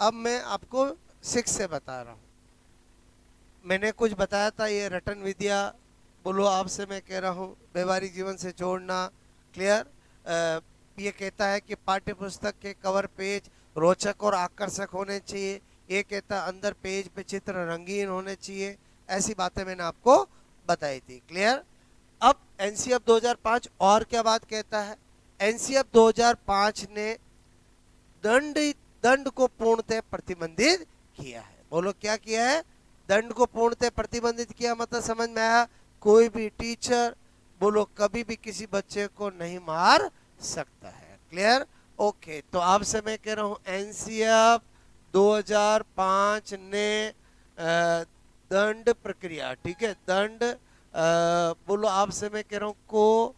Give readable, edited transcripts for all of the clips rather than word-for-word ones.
अब मैं आपको 6 से बता रहा हूँ। मैंने कुछ बताया था, ये रटन विद्या बोलो आपसे मैं कह रहा हूँ, व्यवहारिक जीवन से जोड़ना। क्लियर। ये कहता है कि पाठ्य पुस्तक के कवर पेज रोचक और आकर्षक होने चाहिए। ये कहता है अंदर पेज पे चित्र रंगीन होने चाहिए। ऐसी बातें मैंने आपको बताई थी। क्लियर। अब एनसीएफ 2005 और क्या बात कहता है? एनसीएफ 2005 ने दंड दंड को पूर्णतः प्रतिबंधित किया है। बोलो क्या किया है? दंड को पूर्णतः प्रतिबंधित किया। मतलब समझ में आया? कोई भी टीचर बोलो कभी भी किसी बच्चे को नहीं मार सकता है। क्लियर। ओके, तो आपसे मैं कह रहा हूं एनसीएफ 2005 ने दंड प्रक्रिया, ठीक है, दंड बोलो आपसे मैं कह रहा हूं को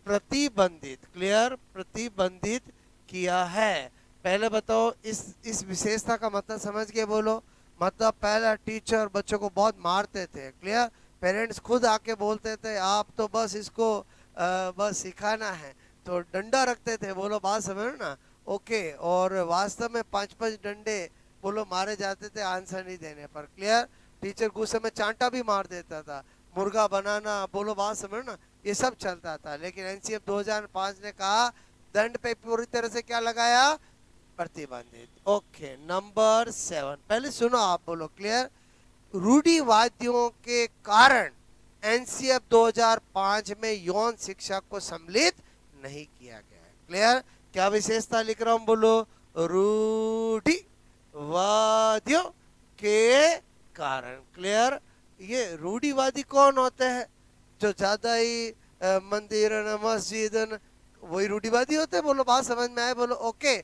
प्रतिबंधित, क्लियर, प्रतिबंधित किया है। पहले बताओ इस विशेषता का मतलब समझ के बोलो। मतलब पहला टीचर बच्चों को बहुत मारते थे। क्लियर। पेरेंट्स खुद आके बोलते थे आप तो बस इसको बस सिखाना है, तो डंडा रखते थे। बोलो बात समझ ना? ओके। और वास्तव में 5-5 डंडे बोलो मारे जाते थे आंसर नहीं देने पर। क्लियर। टीचर गुस्से में चांटा भी मार देता था, मुर्गा बनाना, बोलो बात समझ ना, ये सब चलता था। लेकिन एनसीएफ 2005 ने कहा दंड पे पूरी तरह से क्या लगाया? प्रतिबंधित। ओके, नंबर 7 पहले सुनो आप, बोलो क्लियर। रूढ़िवादियों के कारण एनसीएफ 2005 में यौन शिक्षा को सम्मिलित नहीं किया गया है। क्लियर। क्या विशेषता लिख रहा हूं? बोलो रूढ़िवादियों के कारण। क्लियर। ये रूढ़िवादी कौन होते हैं? जो ज्यादा ही मंदिर मस्जिद वही रूढ़िवादी होते हैं। बोलो बात समझ में आए? बोलो ओके।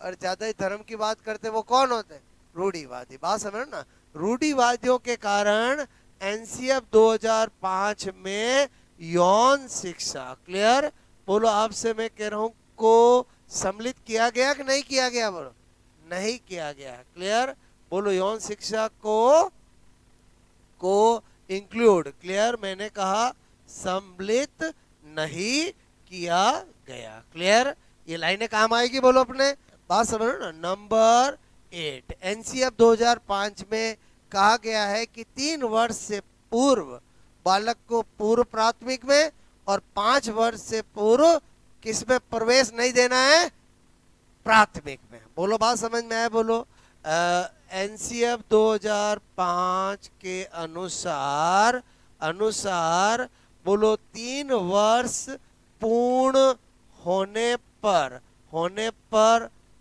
और ज्यादा ही धर्म की बात करते वो कौन होते हैं? रूढ़िवादी। बात समझ ना? रूढ़िवादियों के कारण एनसीएफ 2005 में यौन शिक्षा, क्लियर, बोलो आपसे मैं कह रहा हूं को सम्मिलित किया गया कि नहीं किया गया? बोलो नहीं किया गया। क्लियर। बोलो यौन शिक्षा को इंक्लूड, क्लियर, मैंने कहा सम्मिलित नहीं किया गया। क्लियर। ये लाइनें काम आएगी बोलो अपने। बात समझ ना? नंबर 8 एनसीएफ 2005 में कहा गया है कि 3 वर्ष से पूर्व बालक को पूर्व प्राथमिक में और 5 वर्ष से पूर्व किसमें प्रवेश नहीं देना है? प्राथमिक में। बोलो बात समझ में आया? बोलो एनसीएफ 2005 के अनुसार बोलो 3 वर्ष पूर्ण होने पर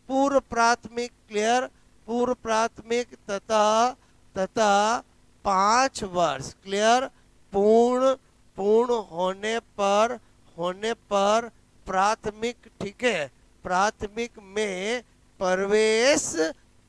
पूर्व प्राथमिक, क्लियर, पूर्व प्राथमिक तथा 5 वर्ष, क्लियर, पूर्ण होने पर प्राथमिक, ठीक है, प्राथमिक में प्रवेश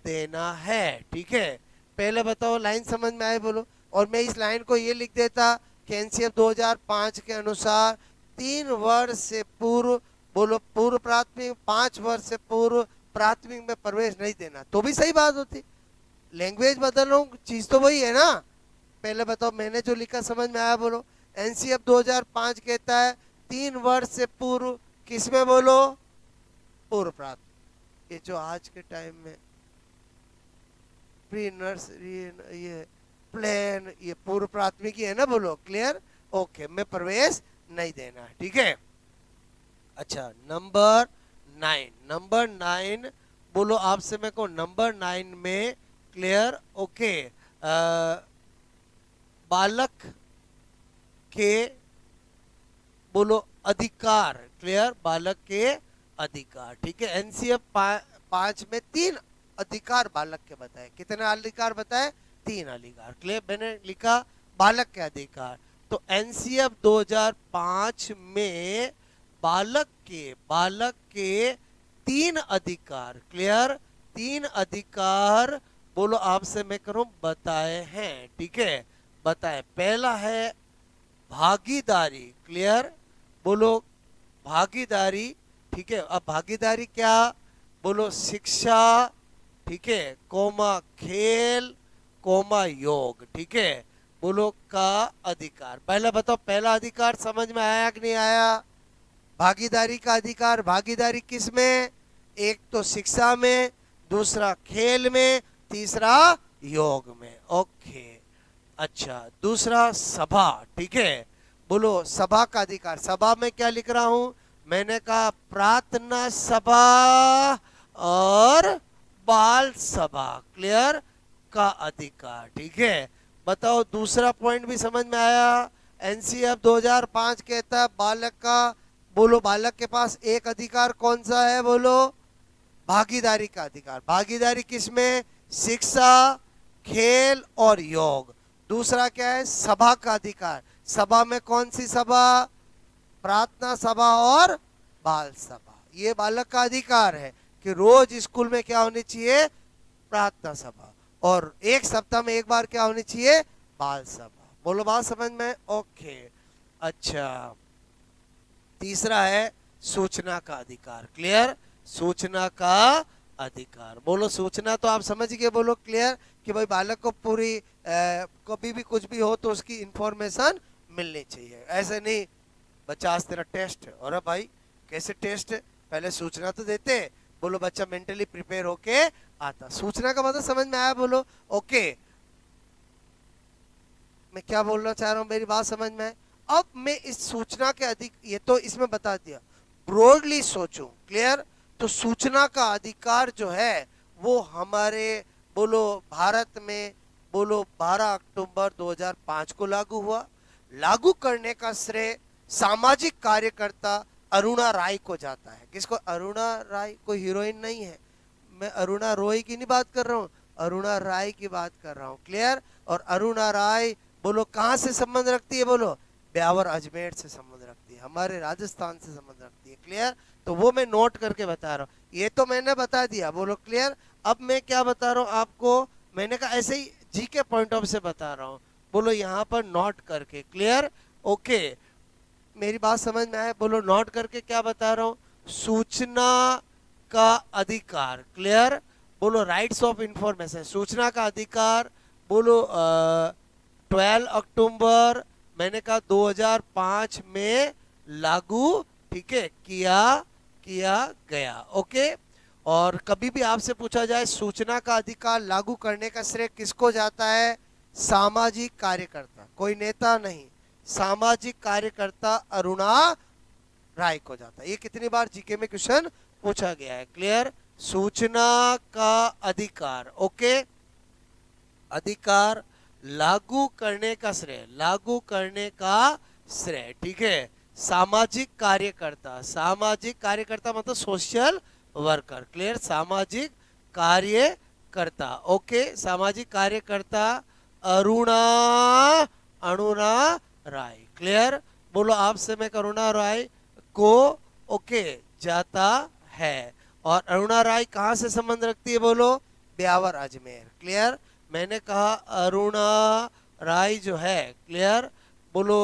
देना है। ठीक है। पहले बताओ लाइन समझ में आए? बोलो। और मैं इस लाइन को ये लिख देता कि एनसीएफ 2005 के अनुसार 3 वर्ष से पूर्व बोलो पूर्व प्राथमिक, 5 वर्ष से पूर्व प्राथमिक में प्रवेश नहीं देना, तो भी सही बात होती। लैंग्वेज बदल रहा हूँ, चीज तो वही है ना। पहले बताओ मैंने जो लिखा समझ में आया? बोलो। एनसीएफ 2005 कहता है 3 वर्ष से पूर्व किसमें? बोलो पूर्व प्राथमिक। ये जो आज के टाइम में प्री नर्सरी, ये प्लेन, ये पूर्व प्राथमिक ही है ना। बोलो क्लियर। ओके, में प्रवेश नहीं देना। ठीक है। अच्छा, नंबर 9 बोलो आपसे मैं को नंबर 9 में, क्लियर, ओके, बालक के बोलो अधिकार, क्लियर, बालक के अधिकार। ठीक है। एनसीएफ 5 में 3 अधिकार बालक के बताए। कितने अधिकार बताए? 3 अधिकार। क्लियर। मैंने लिखा बालक के अधिकार। तो एनसीएफ 2005 में बालक के 3 अधिकार, क्लियर, 3 अधिकार बोलो आपसे मैं करूं बताए हैं। ठीक है, बताए। पहला है भागीदारी, क्लियर, बोलो भागीदारी। ठीक है। अब भागीदारी क्या? बोलो शिक्षा, ठीक है, कोमा खेल, कोमा योग। ठीक है। बोलो का अधिकार। पहले बताओ पहला अधिकार समझ में आया कि नहीं आया? भागीदारी का अधिकार। भागीदारी किस में? एक तो शिक्षा में, दूसरा खेल में, तीसरा योग में। ओके, अच्छा, दूसरा सभा, ठीक है। बोलो सभा का अधिकार। सभा में क्या लिख रहा हूं? मैंने कहा प्रार्थना सभा और बाल सभा, क्लियर, का अधिकार, ठीक है। बताओ दूसरा पॉइंट भी समझ में आया? एनसीएफ 2005 कहता है बालक का, बोलो बालक के पास एक अधिकार कौन सा है? बोलो भागीदारी का अधिकार। भागीदारी किसमें? शिक्षा, खेल और योग। दूसरा क्या है? सभा का अधिकार। सभा में कौन सी सभा? प्रार्थना सभा और बाल सभा। ये बालक का अधिकार है कि रोज स्कूल में क्या होनी चाहिए? प्रार्थना सभा, और एक सप्ताह में एक बार क्या होनी चाहिए? बाल सभा। बोलो बात समझ में? ओके, अच्छा, तीसरा है सूचना का अधिकार, क्लियर, सूचना का अधिकार। बोलो सूचना तो आप समझ गए, बोलो क्लियर, कि भाई बालक को पूरी कभी भी कुछ भी हो तो उसकी इंफॉर्मेशन मिलनी चाहिए। ऐसे नहीं बच्चा आज तेरा टेस्ट है, और भाई कैसे टेस्ट है, पहले सूचना तो देते। बोलो बच्चा मेंटली प्रिपेयर होके आता। सूचना का मतलब समझ में आया? बोलो ओके। मैं क्या बोलना चाह रहा हूं, मेरी बात समझ में है? अब मैं इस सूचना के अधिक, ये तो इसमें बता दिया, ब्रॉडली सोचूं, क्लियर। तो सूचना का अधिकार जो है वो हमारे बोलो भारत में बोलो 12 अक्टूबर 2005 को लागू हुआ। लागू करने का श्रेय सामाजिक कार्यकर्ता अरुणा राय को जाता है। किसको? अरुणा राय, कोई हीरोइन नहीं है, मैं अरुणा रॉय की नहीं बात कर रहा हूँ, अरुणा राय की बात कर रहा हूँ, क्लियर। और अरुणा राय बोलो कहां से संबंध रखती है? बोलो ब्यावर अजमेर से संबंध रखती है, हमारे राजस्थान से संबंध रखती है, क्लियर। तो वो मैं नोट करके बता रहा हूँ, ये तो मैंने बता दिया, बोलो क्लियर। अब मैं क्या बता रहा हूँ आपको? मैंने कहा ऐसे ही जी के पॉइंट ऑफ से बता रहा हूँ, बोलो यहाँ पर नोट करके, क्लियर, ओके। मेरी बात समझ में आए? बोलो नोट करके क्या बता रहा हूँ? सूचना का अधिकार, क्लियर। बोलो राइट्स ऑफ इंफॉर्मेशन, सूचना का अधिकार। बोलो 12 अक्टूबर मैंने कहा 2005 में लागू, ठीक है, किया गया, ओके। और कभी भी आपसे पूछा जाए सूचना का अधिकार लागू करने का श्रेय किसको जाता है? सामाजिक कार्यकर्ता, कोई नेता नहीं, सामाजिक कार्यकर्ता अरुणा राय को जाता है। ये कितनी बार जीके में क्वेश्चन पूछा गया है, क्लियर। सूचना का अधिकार, ओके, अधिकार लागू करने का श्रेय, लागू करने का श्रेय, ठीक है, सामाजिक कार्यकर्ता। सामाजिक कार्यकर्ता मतलब सोशल वर्कर, क्लियर, सामाजिक कार्यकर्ता, ओके, सामाजिक कार्यकर्ता अरुणा अरुणा राय, क्लियर। बोलो आपसे मैं अरुणा राय को, ओके, जाता है। और अरुणा राय कहां से संबंध रखती है? बोलो ब्यावर अजमेर, क्लियर। मैंने कहा अरुणा राय जो है, क्लियर, बोलो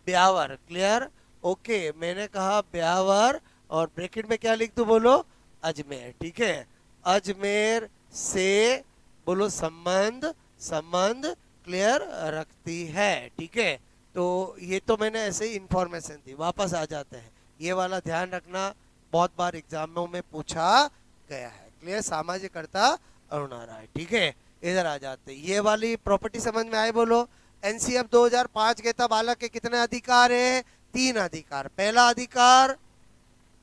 ब्यावर, क्लियर, ओके। मैंने कहा ब्यावर और ब्रैकेट में क्या लिख दूं? बोलो अजमेर, ठीक है, अजमेर से बोलो संबंध क्लियर रखती है, ठीक है। तो ये तो मैंने ऐसे ही इंफॉर्मेशन दी। वापस आ जाते हैं, ये वाला ध्यान रखना, बहुत बार एग्जामों में पूछा गया है, क्लियर। सामाजिकर्ता अरुणा राय, ठीक है। इधर आ जाते, ये वाली प्रॉपर्टी समझ में आए? बोलो एनसीएफ 2005 कहता बालक के कितने अधिकार है? 3 अधिकार। पहला अधिकार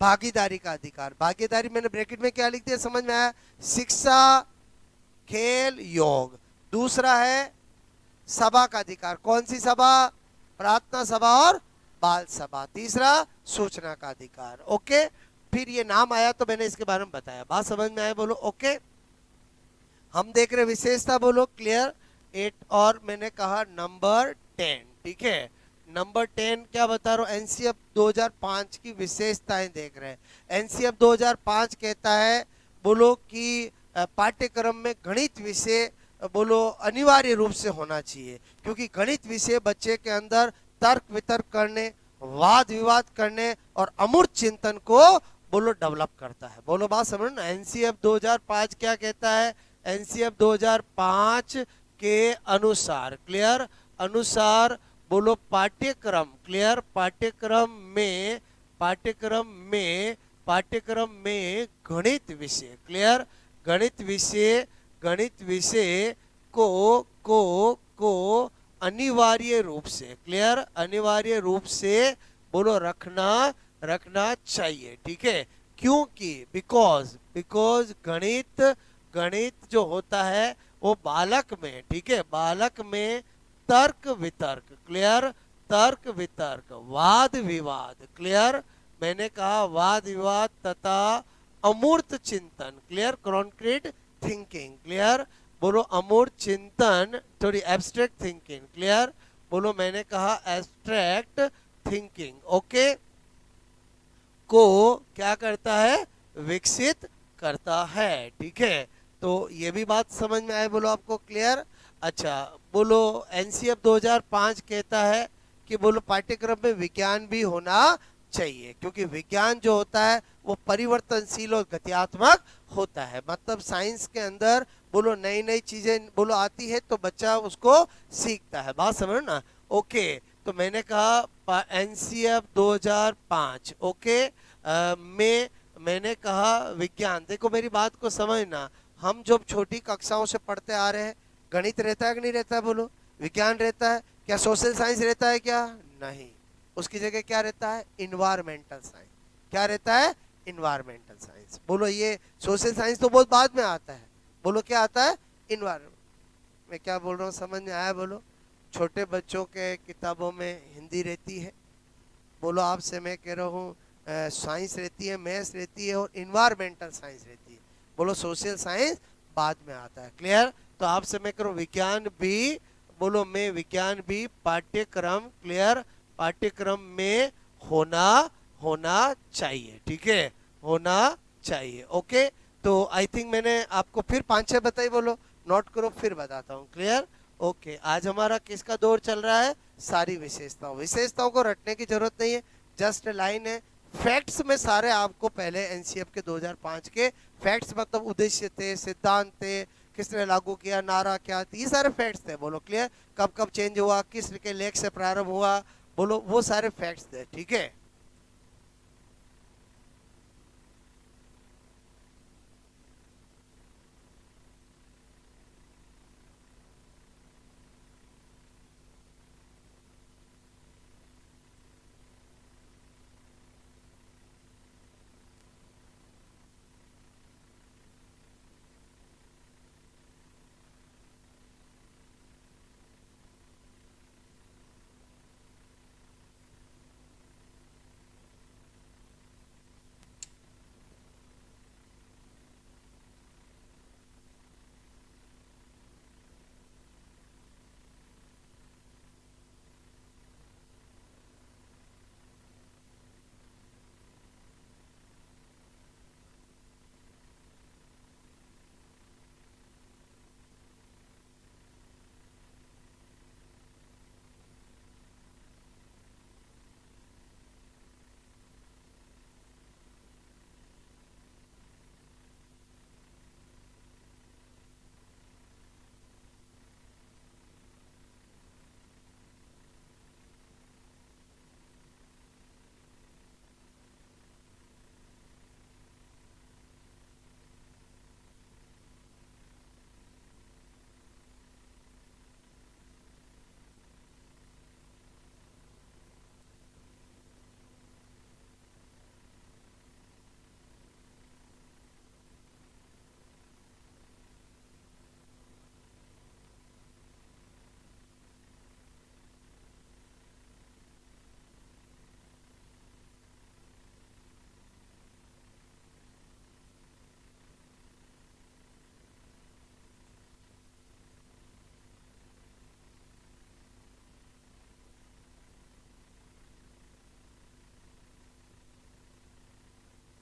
भागीदारी का अधिकार। भागीदारी मैंने ब्रैकेट में क्या लिख दिया, समझ में आया? शिक्षा, खेल, योग। दूसरा है सभा का अधिकार। कौन सी सभा? प्रार्थना सभा और बाल सभा। तीसरा सूचना का अधिकार, ओके। फिर ये नाम आया तो मैंने इसके बारे में बताया। बात समझ में आया? बोलो ओके। हम देख रहे विशेषता, बोलो क्लियर 8। और मैंने कहा नंबर 10, ठीक है। नंबर 10 क्या बता रहा हूं? एनसीएफ 2005 की विशेषताएं देख रहे हैं। एनसीएफ 2005 कहता है बोलो कि पाठ्यक्रम में गणित विषय बोलो अनिवार्य रूप से होना चाहिए, क्योंकि गणित विषय बच्चे के अंदर तर्क वितर्क करने, वाद विवाद करने और अमूर्त चिंतन को बोलो डेवलप करता है। बोलो बात समझ ना। एनसीएफ 2005 क्या कहता है? एनसीएफ 2005 के अनुसार, क्लियर, अनुसार बोलो पाठ्यक्रम, क्लियर, पाठ्यक्रम में गणित विषय, क्लियर, गणित विषय को अनिवार्य रूप से, क्लियर, अनिवार्य रूप से बोलो रखना चाहिए, ठीक है। क्योंकि बिकॉज गणित जो होता है वो बालक में, ठीक है, बालक में तर्क वितर्क, क्लियर, तर्क वितर्क, वाद विवाद, क्लियर, मैंने कहा वाद विवाद तथा अमूर्त चिंतन, क्लियर, कॉन्क्रीट थिंकिंग, क्लियर, बोलो अमूर्त चिंतन, थोड़ी एब्स्ट्रैक्ट थिंकिंग, क्लियर, बोलो मैंने कहा एब्स्ट्रैक्ट थिंकिंग, ओके, को क्या करता है, विकसित करता है, ठीक है। तो ये भी बात समझ में आए, बोलो आपको क्लियर। अच्छा, बोलो एनसीएफ 2005 कहता है कि बोलो पाठ्यक्रम में विज्ञान भी होना चाहिए, क्योंकि विज्ञान जो होता है वो परिवर्तनशील और गत्यात्मक होता है। मतलब साइंस के अंदर बोलो नई नई चीजें बोलो आती है तो बच्चा उसको सीखता है, बात समझो ना, ओके। तो मैंने कहा एनसीएफ 2005, ओके, मैंने कहा विज्ञान, देखो मेरी बात को समझना, हम जब छोटी कक्षाओं से पढ़ते आ रहे हैं, गणित रहता है कि नहीं रहता है, बोलो, विज्ञान रहता है क्या, सोशल साइंस रहता है क्या, नहीं, उसकी जगह क्या रहता है, इन्वायरमेंटल साइंस, क्या रहता है, इन्वायरमेंटल साइंस, बोलो। ये सोशल साइंस तो बहुत बाद में आता है, बोलो क्या आता है, इन्वायरमेंट, मैं क्या बोल रहा हूँ समझ में आया, बोलो। छोटे बच्चों के किताबों में हिंदी रहती है, बोलो आपसे मैं कह रहा हूँ साइंस रहती है, मैथ्स रहती है और इन्वायरमेंटल साइंस रहती है, बोलो सोशल साइंस बाद में आता है, क्लियर। तो आपसे मैं करूँ विज्ञान भी, बोलो मैं विज्ञान भी पाठ्यक्रम, क्लियर, पाठ्यक्रम में होना चाहिए, ठीक है, होना चाहिए, ओके। तो आई थिंक मैंने आपको फिर 5-6 बताई, बोलो नोट करो फिर बताता हूँ, क्लियर, ओके। आज हमारा किसका दौर चल रहा है, सारी विशेषताओं को रटने की जरूरत नहीं है, जस्ट लाइन है, फैक्ट्स में सारे आपको पहले एनसीएफ के 2005 के फैक्ट्स, मतलब उद्देश्य थे, सिद्धांत थे, किसने लागू किया, नारा क्या थी, ये सारे फैक्ट्स थे, बोलो क्लियर, कब कब चेंज हुआ, किस के लेख से प्रारंभ हुआ, बोलो वो सारे फैक्ट्स थे, ठीक है।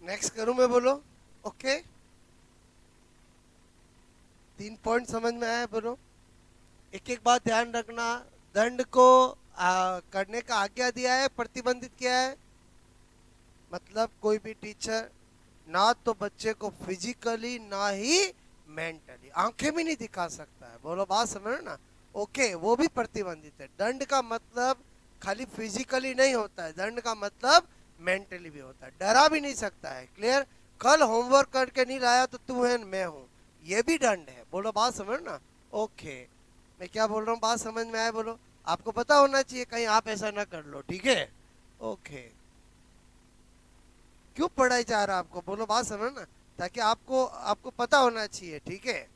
नेक्स्ट करूं मैं, बोलो, ओके। 3 पॉइंट समझ में आया, बोलो। एक एक बात ध्यान रखना, दंड को करने का आज्ञा दिया है, प्रतिबंधित किया है, मतलब कोई भी टीचर ना तो बच्चे को फिजिकली ना ही मेंटली, आंखें भी नहीं दिखा सकता है, बोलो बात समझ ना, ओके, वो भी प्रतिबंधित है। दंड का मतलब खाली फिजिकली नहीं होता है, दंड का मतलब मेंटली भी होता है, डरा भी नहीं सकता है, क्लियर। कल होमवर्क करके नहीं लाया तो तू है मैं हूं, ये भी दंड है। बोलो बात समझ ना। ओके, मैं क्या बोल रहा हूँ बात समझ में आए बोलो। आपको पता होना चाहिए कहीं आप ऐसा ना कर लो, ठीक है। ओके, क्यों पढ़ाई जा रहा है आपको, बोलो बात समझ ना, ताकि आपको आपको पता होना चाहिए, ठीक है।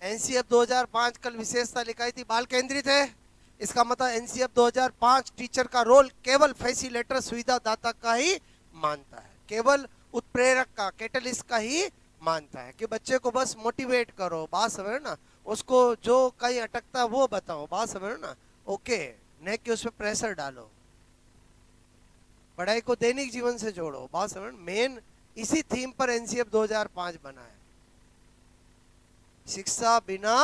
एनसीएफ 2005 कल विशेषता लिखाई थी, बाल केंद्रित है। इसका मतलब एनसीएफ 2005 टीचर का रोल केवल फैसिलिटेटर सुविधादाता का ही मानता है, केवल उत्प्रेरक का, कैटलिस्ट का ही मानता है कि बच्चे को बस मोटिवेट करो, बात समझ ना, उसको जो कहीं अटकता है वो बताओ, बात समझ ना। ओके, न कि उस पर प्रेशर डालो। पढ़ाई को दैनिक जीवन से जोड़ो, बात समझ। मेन इसी थीम पर एनसीएफ 2005 बना है, शिक्षा बिना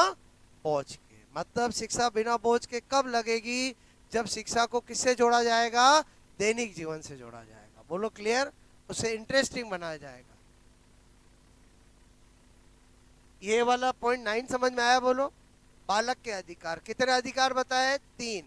बोझ के। मतलब शिक्षा बिना बोझ के कब लगेगी, जब शिक्षा को किससे जोड़ा जाएगा, दैनिक जीवन से जोड़ा जाएगा। बोलो क्लियर, उसे इंटरेस्टिंग बनाया जाएगा। ये वाला पॉइंट 9 समझ में आया बोलो। बालक के अधिकार, कितने अधिकार बताए, 3।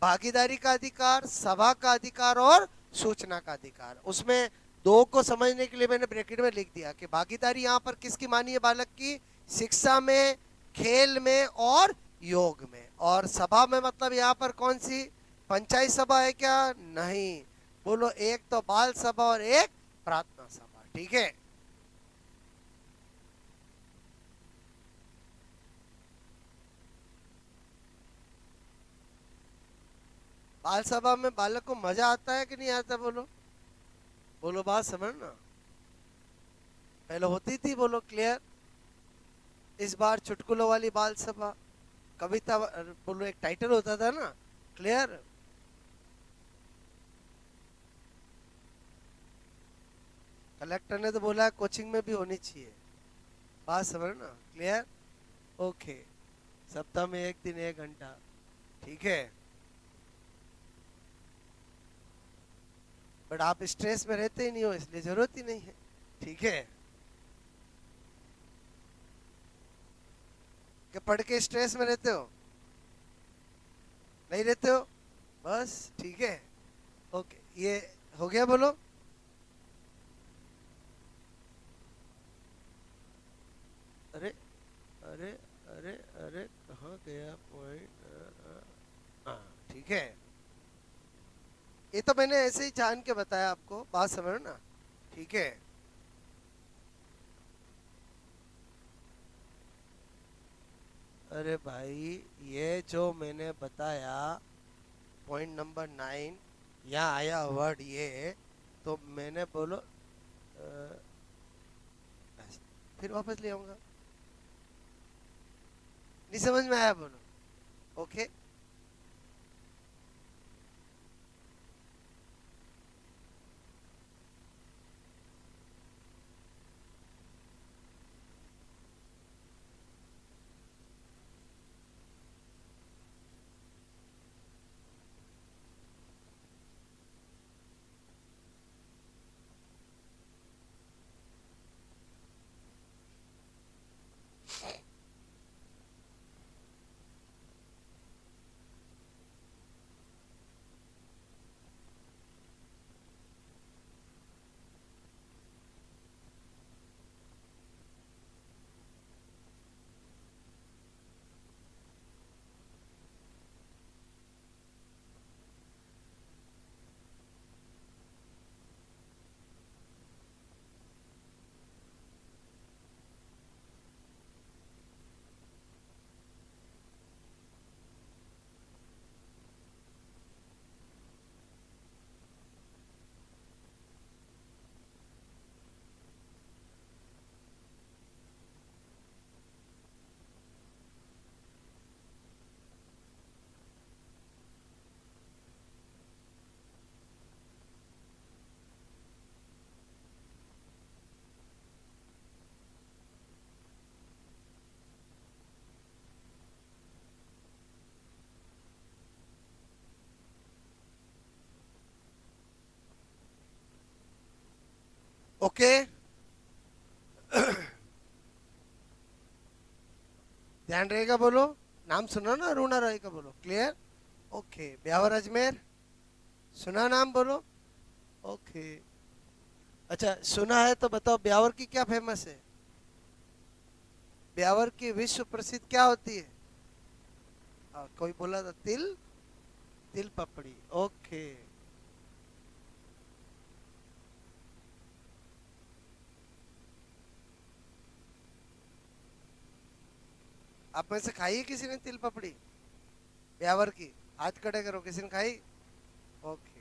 भागीदारी का अधिकार, सभा का अधिकार और सूचना का अधिकार। उसमें 2 को समझने के लिए मैंने ब्रैकेट में लिख दिया कि भागीदारी यहाँ पर किसकी मानी है, बालक की, शिक्षा में, खेल में और योग में। और सभा में मतलब यहाँ पर कौन सी, पंचायत सभा है क्या, नहीं। बोलो, एक तो बाल सभा और एक प्रार्थना सभा, ठीक है। बाल सभा में बालक को मजा आता है कि नहीं आता, बोलो। बोलो बात समझ ना, पहले होती थी, बोलो क्लियर। इस बार चुटकुलों वाली बाल सभा, कविता, बोलो एक टाइटल होता था ना, क्लियर। कलेक्टर ने तो बोला है कोचिंग में भी होनी चाहिए, बात समझ ना, क्लियर। ओके, सप्ताह में एक दिन 1 घंटा, ठीक है। बट आप स्ट्रेस में रहते ही नहीं हो, इसलिए जरूरत ही नहीं है, ठीक है। कि पढ़ के स्ट्रेस में रहते हो, नहीं रहते हो, बस ठीक है। ओके, ये हो गया, बोलो। अरे अरे अरे अरे, कहाँ गया पॉइंट, हाँ ठीक है। ये तो मैंने ऐसे ही जान के बताया आपको, बात समझो ना, ठीक है। अरे भाई, ये जो मैंने बताया पॉइंट नंबर 9, यहाँ आया वर्ड ये, तो मैंने बोलो फिर वापस ले आऊंगा, नहीं समझ में आया, बोलो। Okay, okay. ध्यान रहेगा, बोलो। नाम सुनो ना, अरुणा रॉय का, बोलो क्लियर। ओके, ब्यावर अजमेर, सुना नाम बोलो। ओके, अच्छा सुना है तो बताओ ब्यावर की क्या फेमस है? ब्यावर की विश्व प्रसिद्ध क्या होती है? कोई बोला था तिल, तिल पपड़ी। ओके, आप में से खाई है किसी ने तिल पपड़ी ब्यावर की? हाथ खड़े करो, किसी ने खाई? Okay,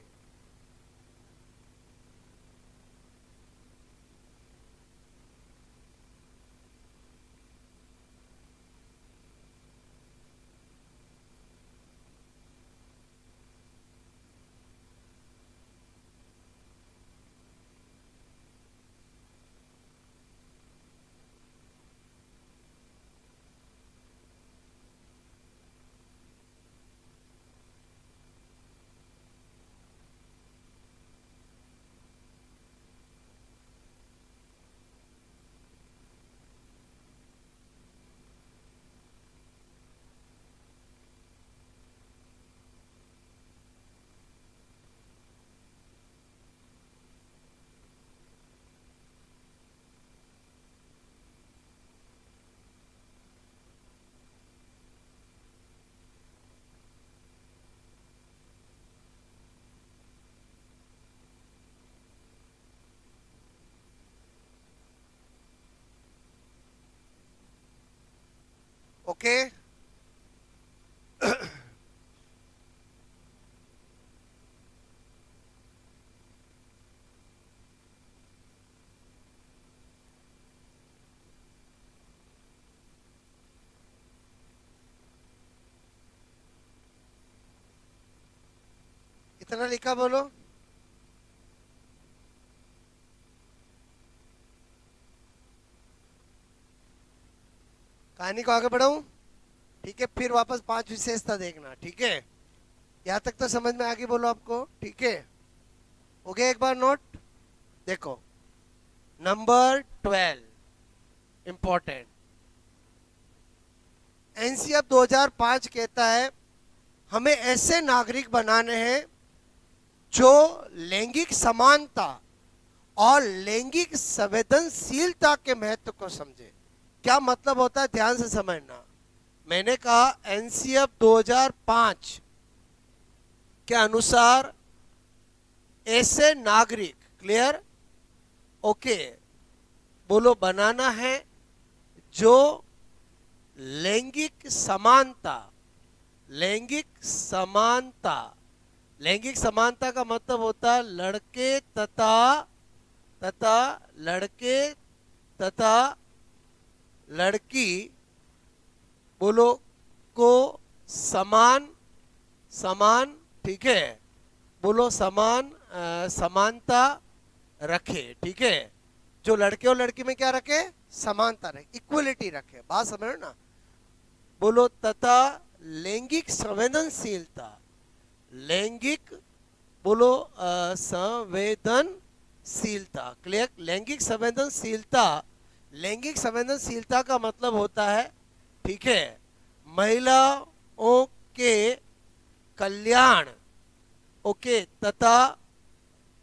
okay. इतना लिखा बोलो। कहानी को आगे बढ़ाऊं? ठीक है, फिर वापस 5 विशेषता देखना, ठीक है? यहाँ तक तो समझ में आ गई बोलो आपको, ठीक है? हो गया एक बार नोट? देखो, नंबर 12 इंपॉर्टेंट। एनसीएफ 2005 कहता है हमें ऐसे नागरिक बनाने हैं जो लैंगिक समानता और लैंगिक संवेदनशीलता के महत्व को समझे। क्या मतलब होता है, ध्यान से समझना। मैंने कहा एनसीएफ 2005 के अनुसार ऐसे नागरिक, क्लियर, ओके, बोलो बनाना है जो लैंगिक समानता, लैंगिक समानता, लैंगिक समानता का मतलब होता है लड़के तथा लड़के तथा लड़की, बोलो, को समान, समान, ठीक है, बोलो समान, समानता रखे, ठीक है? जो लड़के और लड़की में क्या रखे? समानता रखे, इक्वलिटी रखे। बात समझ रहे हो ना? बोलो तथा लैंगिक संवेदनशीलता, लैंगिक, बोलो संवेदनशीलता, क्लियर? लैंगिक संवेदनशीलता, लैंगिक संवेदनशीलता का मतलब होता है, ठीक है, महिलाओं के कल्याण, ओके, तथा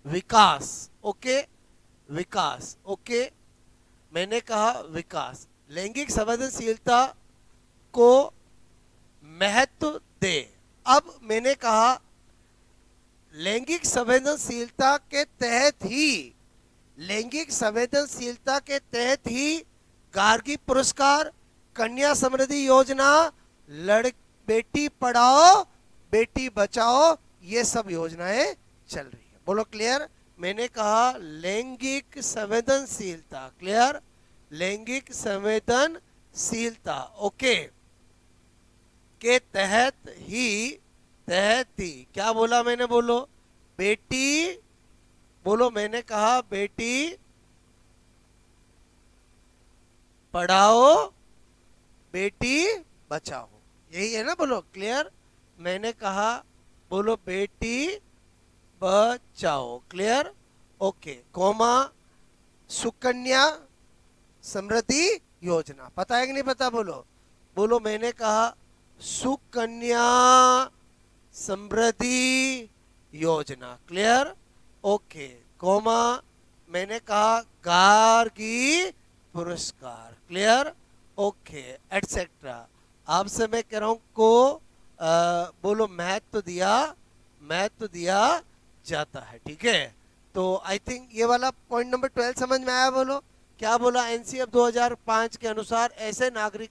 विकास, ओके, विकास, ओके, मैंने कहा विकास, लैंगिक संवेदनशीलता को महत्व दे। अब मैंने कहा लैंगिक संवेदनशीलता के तहत ही, लैंगिक संवेदनशीलता के तहत ही गार्गी पुरस्कार, कन्या समृद्धि योजना, लड़ बेटी पढ़ाओ बेटी बचाओ, ये सब योजनाएं चल रही है। बोलो क्लियर? मैंने कहा लैंगिक संवेदनशीलता, क्लियर, लैंगिक संवेदनशीलता, ओके, के तहत ही क्या बोला मैंने? बोलो बेटी, बोलो मैंने कहा बेटी पढ़ाओ बेटी बचाओ, यही है ना? बोलो क्लियर? मैंने कहा, बोलो Beti Bachao, clear, okay, coma Sukanya Samriddhi योजना, पता है कि नहीं पता? बोलो, बोलो मैंने कहा सुकन्या समृद्धि योजना, क्लियर, ओके, कोमा, मैंने कहा गार्गी पुरस्कार, क्लियर, ओके, एटसेट्रा। आपसे मैं कह रहा हूं को बोलो महत्व दिया जाता है, ठीक है। तो आई थिंक ये वाला पॉइंट नंबर 12 समझ में आया। बोलो क्या बोला, एनसीएफ 2005 के अनुसार ऐसे नागरिक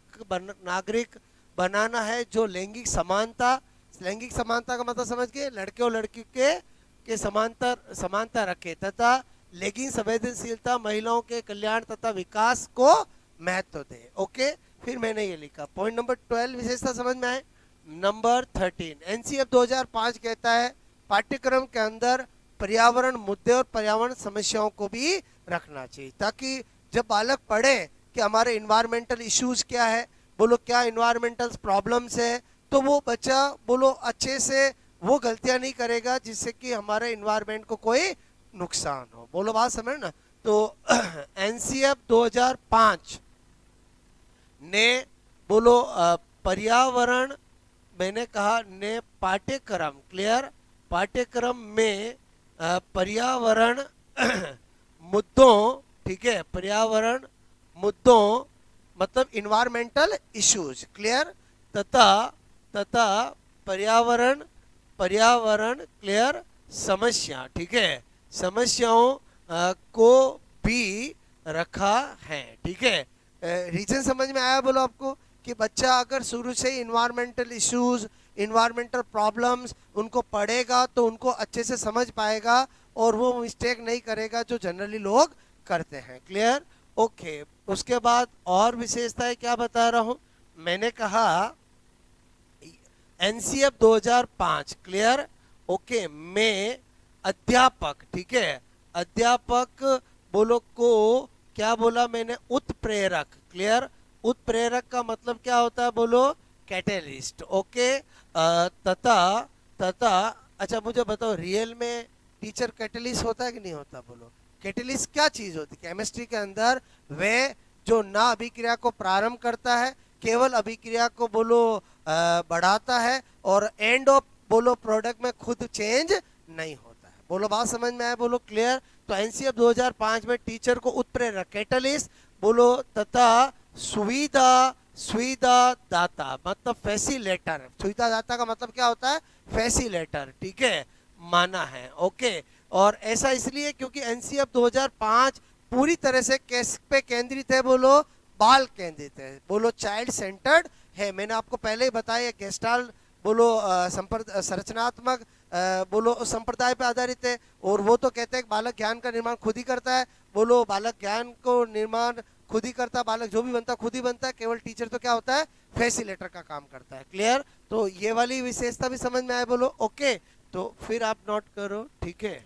बनाना है जो लैंगिक समानता का मतलब समझ गए, लड़के और लड़की के समानता रखे तथा लैंगिक संवेदनशीलता, महिलाओं के कल्याण तथा विकास को महत्व दे। ओके, फिर मैंने ये लिखा पॉइंट नंबर 12 विशेषता समझ में आए। नंबर 13 एनसीएफ 2005 कहता है पाठ्यक्रम के अंदर पर्यावरण मुद्दे और पर्यावरण समस्याओं को भी रखना चाहिए, ताकि जब बालक पढ़े कि हमारे इन्वायरमेंटल इश्यूज क्या है, बोलो क्या इन्वायरमेंटल प्रॉब्लम्स है, तो वो बच्चा बोलो अच्छे से वो गलतियां नहीं करेगा जिससे कि हमारे इन्वायरमेंट को कोई नुकसान हो। बोलो बात समझ ना। तो एनसीएफ 2005 ने बोलो पर्यावरण, मैंने कहा ने पाठ्यक्रम, क्लियर, पाठ्यक्रम में पर्यावरण मुद्दों, ठीक है, पर्यावरण मुद्दों मतलब इन्वायरमेंटल इश्यूज, क्लियर, तथा तथा पर्यावरण पर्यावरण क्लियर समस्या, ठीक है, समस्याओं को भी रखा है, ठीक है। रीजन समझ में आया बोलो आपको कि बच्चा अगर शुरू से ही इन्वायरमेंटल इश्यूज, इन्वायरमेंटल प्रॉब्लम्स उनको पढ़ेगा तो उनको अच्छे से समझ पाएगा और वो मिस्टेक नहीं करेगा जो जनरली लोग करते हैं, क्लियर, ओके। उसके बाद और विशेषताएं क्या बता रहा हूं, मैंने कहा एनसीएफ 2005, क्लियर, ओके, में अध्यापक, ठीक है, अध्यापक बोलो को क्या बोला मैंने, उत्प्रेरक, क्लियर, उत्प्रेरक का मतलब क्या होता है बोलो, कैटेलिस्ट, ओके, तथा तथा अच्छा मुझे बताओ रियल में टीचर कैटेलिस्ट होता है कि नहीं होता, बोलो कैटेलिस्ट क्या चीज होती है केमिस्ट्री के अंदर, वे जो ना अभिक्रिया को प्रारंभ करता है, केवल अभिक्रिया को बोलो बढ़ाता है और एंड ऑफ बोलो प्रोडक्ट में खुद चेंज नहीं होता है। बोलो बात समझ में आया, बोलो क्लियर। तो एनसीएफ 2005 में टीचर को उत्प्रेरक कैटलिस्ट बोलो तथा सुविधा सुविधा दाता मतलब फैसिलेटर, सुविधा दाता का मतलब क्या होता है, फैसिलेटर, ठीक है, माना है, ओके। और ऐसा इसलिए क्योंकि एनसीएफ 2005 पूरी तरह से किस पे केंद्रित है, बोलो बाल केंद्रित है, बोलो चाइल्ड सेंटर्ड है। मैंने आपको पहले ही बताया गेस्टाल बोलो संरचनात्मक बोलो संप्रदाय पे आधारित है, और वो तो कहते हैं कि बालक ज्ञान का निर्माण खुद ही करता है, बोलो बालक ज्ञान को निर्माण खुद ही करता है, बालक जो भी बनता है खुद ही बनता है, केवल टीचर तो क्या होता है, फैसिलेटर का काम करता है, क्लियर। तो ये वाली विशेषता भी समझ में आए, बोलो ओके। तो फिर आप नोट करो, ठीक है।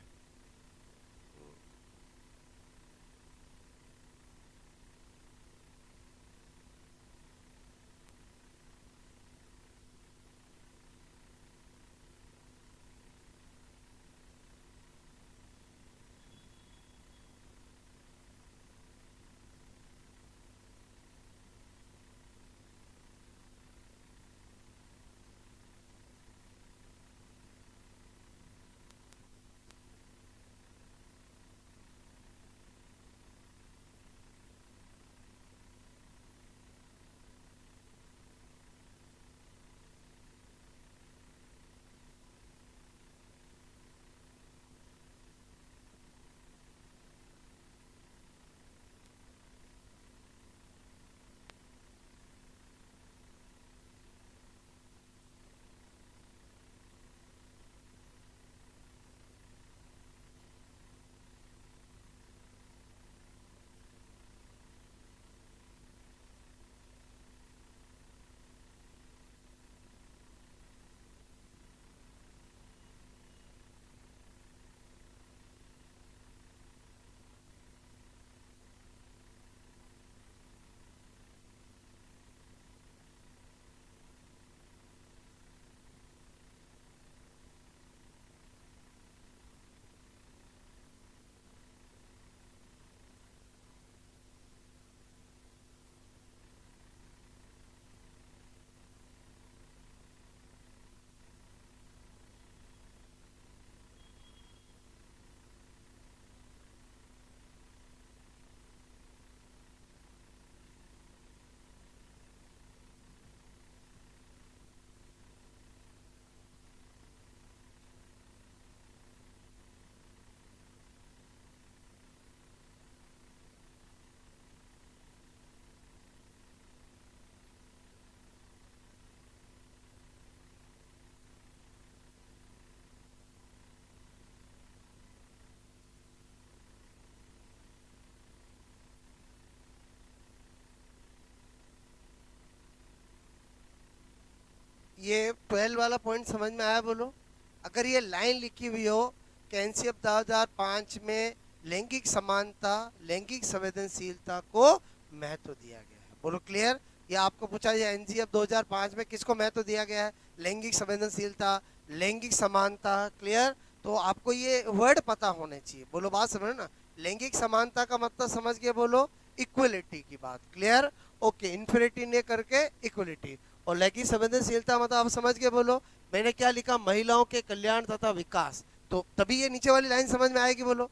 ये 12 वाला पॉइंट समझ में आया बोलो? अगर ये लाइन लिखी हुई हो कि एनसीएफ 2005 में लैंगिक समानता, लैंगिक संवेदनशीलता को महत्व दिया गया है, बोलो क्लियर? ये आपको पूछा जाए एनसीएफ 2005 में किसको महत्व दिया गया है? लैंगिक संवेदनशीलता, लैंगिक समानता, क्लियर? तो आपको ये वर्ड पता होने चाहिए, बोलो बात समझ ना? लैंगिक समानता का मतलब समझ के बोलो इक्वलिटी की बात, क्लियर? ओके, इन्फिनिटी ने करके इक्वलिटी। और लैंगिक संवेदनशीलता मतलब आप समझ के बोलो, मैंने क्या लिखा? महिलाओं के कल्याण तथा विकास। तो तभी ये नीचे वाली लाइन समझ में आएगी, बोलो।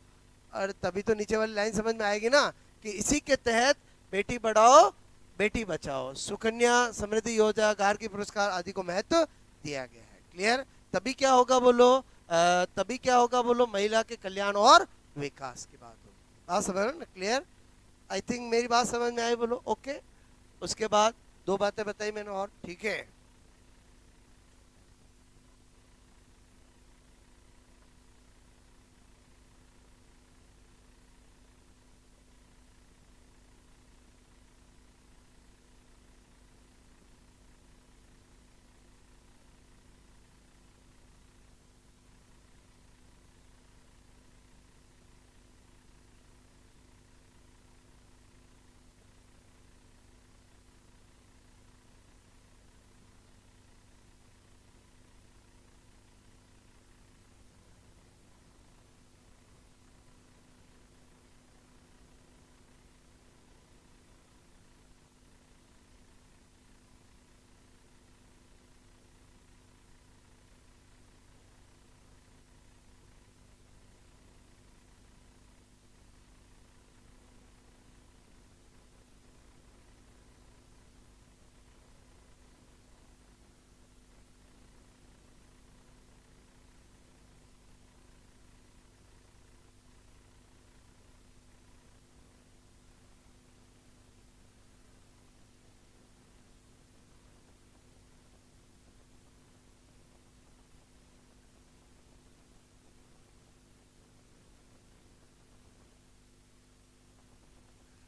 और तभी तो नीचे वाली लाइन समझ में आएगी ना कि इसी के तहत बेटी बढ़ाओ बेटी बचाओ, सुकन्या समृद्धि योजना, गार्गी पुरस्कार आदि को महत्व दिया गया है, क्लियर? तभी क्या होगा बोलो? तभी क्या होगा बोलो? महिला के कल्याण और विकास की बात होगी। बात समझ रहे ना? क्लियर? आई थिंक मेरी बात समझ में आई, बोलो ओके। उसके बाद 2 बातें बताई मैंने और, ठीक है?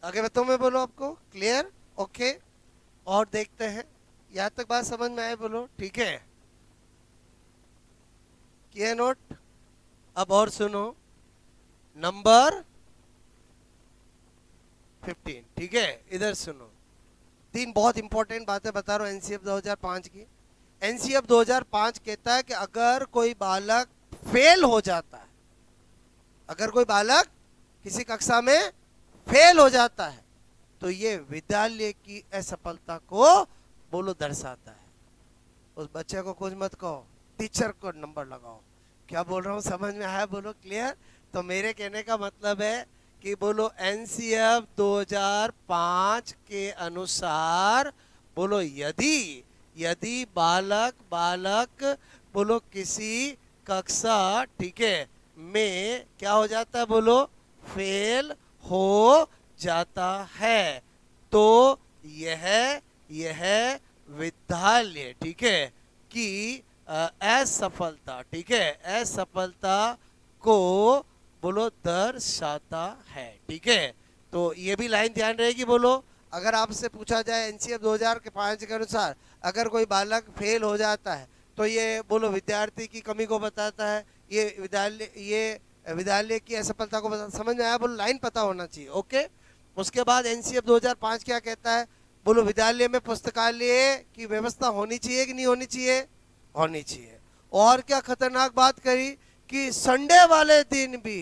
आगे बताऊं मैं, बोलो आपको क्लियर? ओके। और देखते हैं, यहां तक बात समझ में आए बोलो, ठीक है? किया नोट? अब और सुनो, नंबर 15, ठीक है? इधर सुनो, 3 बहुत इंपॉर्टेंट बातें बता रहा हूं एनसीएफ 2005 की। एनसीएफ 2005 कहता है कि अगर कोई बालक फेल हो जाता है, अगर कोई बालक किसी कक्षा में फेल हो जाता है, तो ये विद्यालय की असफलता को बोलो दर्शाता है। उस बच्चे को कुछ मत कहो, टीचर को नंबर लगाओ। क्या बोल रहा हूँ समझ में आया बोलो? क्लियर? तो मेरे कहने का मतलब है कि बोलो एनसीएफ 2005 के अनुसार बोलो यदि यदि बालक बालक बोलो किसी कक्षा, ठीक है, में क्या हो जाता है बोलो? फेल हो जाता है, तो यह यह विद्यालय, ठीक है, कि असफलता, ठीक है, असफलता को बोलो दर्शाता है, ठीक है? तो ये भी लाइन ध्यान रहेगी, बोलो। अगर आपसे पूछा जाए एनसीएफ 2005 के अनुसार अगर कोई बालक फेल हो जाता है, तो ये बोलो विद्यार्थी की कमी को बताता है, ये विद्यालय की असफलता को बताता। समझ में आया बोलो? लाइन पता होना चाहिए, ओके? उसके बाद एनसीएफ 2005 क्या कहता है बोलो? विद्यालय में पुस्तकालय की व्यवस्था होनी चाहिए कि नहीं होनी चाहिए? होनी चाहिए। और क्या खतरनाक बात करी कि संडे वाले दिन भी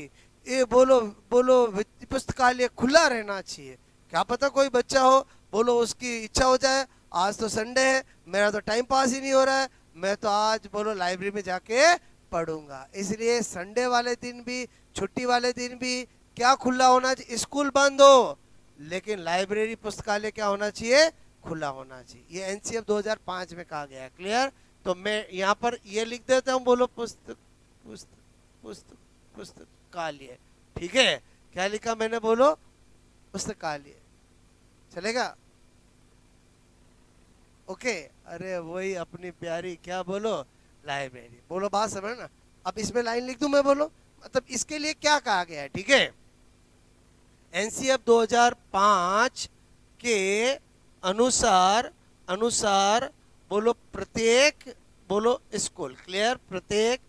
ये बोलो बोलो पुस्तकालय खुला रहना चाहिए। क्या पता कोई बच्चा हो बोलो उसकी इच्छा हो जाए, आज तो संडे है, मेरा तो टाइम पास ही नहीं हो रहा है, मैं तो आज बोलो लाइब्रेरी में जाके पढ़ूंगा। इसलिए संडे वाले दिन भी, छुट्टी वाले दिन भी क्या खुला होना चाहिए? स्कूल बंद हो लेकिन लाइब्रेरी पुस्तकालय क्या होना चाहिए? खुला होना चाहिए। ये एनसीएफ 2005 में कहा गया है, क्लियर? तो मैं यहाँ पर ये लिख देता हूँ, बोलो पुस्तक पुस्तक पुस्तक पुस्तकालय, ठीक है? क्या लिखा मैंने बोलो? पुस्तकालय, चलेगा? ओके। अरे वही अपनी प्यारी क्या बोलो? लाइब्रेरी, बोलो बात समझ ना? अब इसमें लाइन लिख दूं मैं, बोलो मतलब इसके लिए क्या कहा गया है, ठीक है? एनसीएफ 2005 के अनुसार अनुसार बोलो प्रत्येक, बोलो स्कूल, क्लियर, प्रत्येक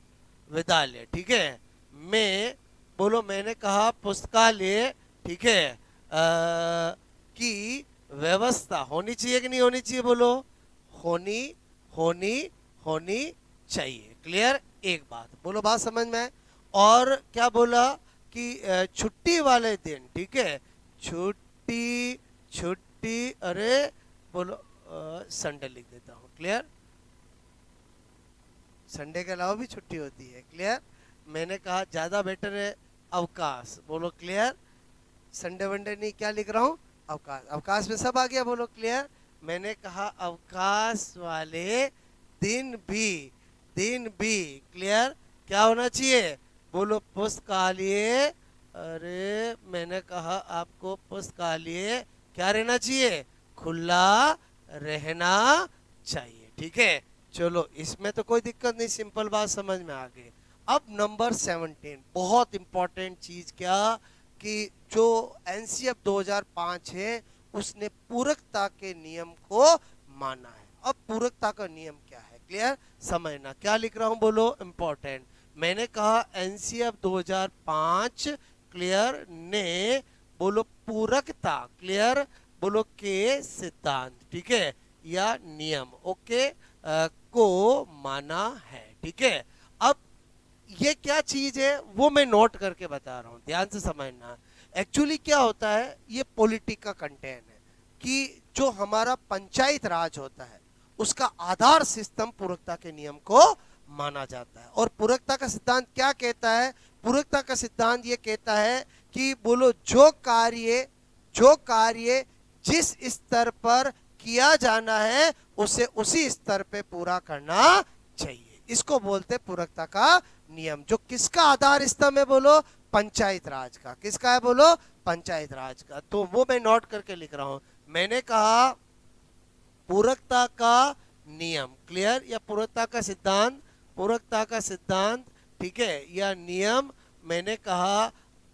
विद्यालय, ठीक है। मैं, बोलो मैंने कहा पुस्तकालय, ठीक है, की व्यवस्था होनी चाहिए कि नहीं होनी चाहिए, बोलो होनी, होनी, होनी चाहिए, क्लियर। एक बात बोलो, बात समझ में है। और क्या बोला कि छुट्टी वाले दिन, ठीक है, छुट्टी, छुट्टी, अरे बोलो संडे लिख देता हूँ, क्लियर, संडे के अलावा भी छुट्टी होती है, क्लियर। मैंने कहा ज्यादा बेटर है अवकाश, बोलो क्लियर, संडे वनडे नहीं, क्या लिख रहा हूँ, अवकाश, अवकाश में सब आ गया, बोलो क्लियर। मैंने कहा अवकाश वाले दिन भी, दिन भी, क्लियर, क्या होना चाहिए, बोलो पुस्तकालय, अरे मैंने कहा आपको पुस्तकालय क्या रहना चाहिए, खुला रहना चाहिए, ठीक है। चलो इसमें तो कोई दिक्कत नहीं, सिंपल बात समझ में आ गई। अब नंबर 17, बहुत इंपॉर्टेंट चीज, क्या कि जो एनसीएफ 2005 है उसने पूरकता के नियम को माना है। अब पूरकता का नियम क्या है, क्लियर, समझना, क्या लिख रहा हूं, बोलो इंपॉर्टेंट। मैंने कहा एनसीएफ 2005, क्लियर, ने बोलो पूरकता, क्लियर, बोलो के सिद्धांत, ठीक है, या नियम, ओके, को माना है, ठीक है। अब ये क्या चीज है वो मैं नोट करके बता रहा हूं, ध्यान से समझना। एक्चुअली क्या होता है, ये पॉलिटिक का कंटेंट है कि जो हमारा पंचायत राज होता है उसका आधार सिस्टम पूरकता के नियम को माना जाता है। और पूरकता का सिद्धांत क्या कहता है, पूरकता का सिद्धांत ये कहता है कि बोलो जो कार्य, जो कार्य जिस स्तर पर किया जाना है उसे उसी स्तर पे पूरा करना चाहिए, इसको बोलते पूरकता का नियम। जो किसका आधार स्तंभ है, बोलो पंचायत राज का, किसका है, बोलो पंचायत राज का। तो वो मैं नोट करके लिख रहा हूं। मैंने कहा पूरकता का नियम, क्लियर, या पूरकता का सिद्धांत, पूरकता का सिद्धांत, ठीक है, या नियम, मैंने कहा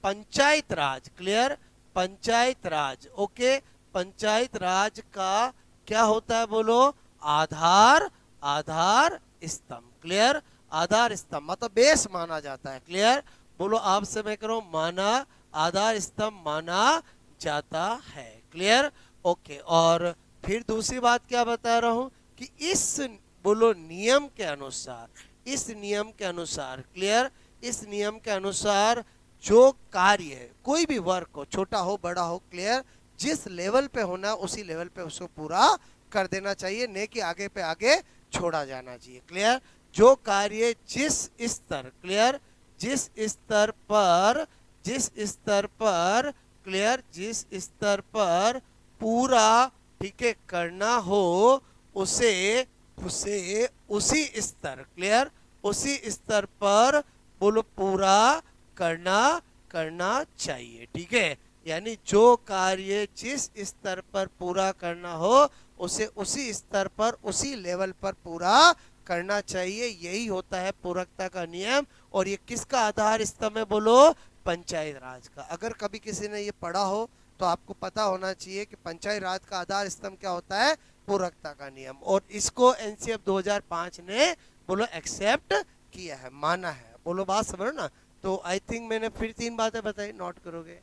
पंचायत राज, क्लियर, पंचायत राज, ओके, पंचायत राज का क्या होता है, बोलो आधार, आधार स्तंभ, क्लियर, आधार स्तंभ मतलब बेस माना जाता है, क्लियर, बोलो आपसे मैं कह रहा हूं माना, आधार स्तंभ माना जाता है, क्लियर, ओके। और फिर दूसरी बात क्या बता रहा हूं कि इस बोलो नियम के अनुसार, इस नियम के अनुसार, क्लियर, इस नियम के अनुसार जो कार्य है, कोई भी वर्क हो, छोटा हो बड़ा हो, क्लियर, जिस लेवल पे होना उसी लेवल पे उसको पूरा कर देना चाहिए, नहीं कि आगे पे आगे छोड़ा जाना चाहिए, क्लियर। जो कार्य जिस स्तर, क्लियर, जिस स्तर पर, जिस स्तर पर, क्लियर, जिस स्तर पर पूरा, ठीक है, करना हो उसे, उसे उसी स्तर, क्लियर, उसी स्तर पर बोलो पूरा करना, करना चाहिए, ठीक है। यानी जो कार्य जिस स्तर पर पूरा करना हो उसे उसी स्तर पर, उसी लेवल पर पूरा करना चाहिए, यही होता है पूरकता का नियम। और ये किसका आधार स्तंभ है, बोलो पंचायत राज का। अगर कभी किसी ने ये पढ़ा हो तो आपको पता होना चाहिए कि पंचायत राज का आधार स्तंभ क्या होता है, पूरकता का नियम। और इसको एनसीएफ 2005 ने बोलो एक्सेप्ट किया है, माना है, बोलो बात समझो ना। तो आई थिंक मैंने फिर 3 बातें बताई, नोट करोगे,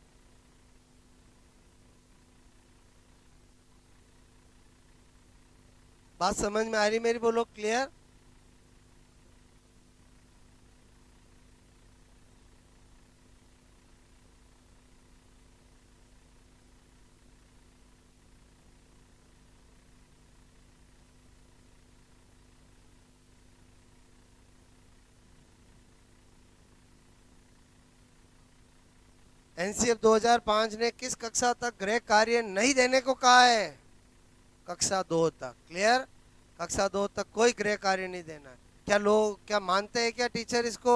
बात समझ में आ रही मेरी, बोलो क्लियर। एनसीएफ 2005 ने किस कक्षा तक गृह कार्य नहीं देने को कहा है, कक्षा 2 तक, क्लियर, कक्षा 2 तक कोई गृह कार्य नहीं देना है। क्या लोग क्या मानते हैं क्या टीचर इसको,